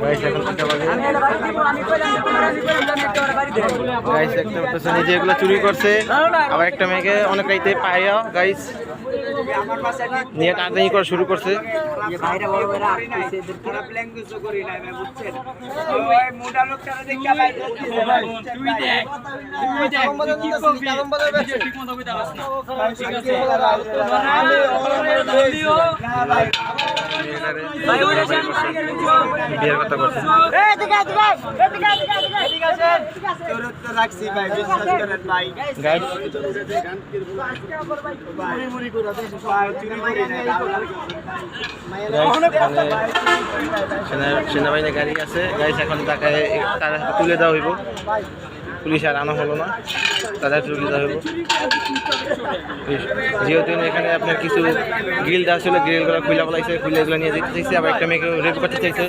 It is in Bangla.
গাইস এখন কটা বাজে? গাইস একটা পেছনে যে এগুলো চুরি করছে, আবার একটা মেয়েকে অনেক রাইতে পাইয়া গাইস নিয়ে টানাটানি করা শুরু করছে। বিয়ের কথা করছে। সেনাবাহিনী গাড়ি আছে গাইস, এখন তাকে তারা তুলে দেওয়া হইব। পুলিশ আর আনা হলো না, তাদের তুলে দেওয়া হইব। যেহেতু এখানে আপনার কিছু গ্রিল দেওয়া ছিল, গ্রিলগুলো খুলে বলাইছে, খুলে এগুলো নিয়ে যেতে চাইছে, আবার একটা মেয়েকে রেপ করতে চাইছে।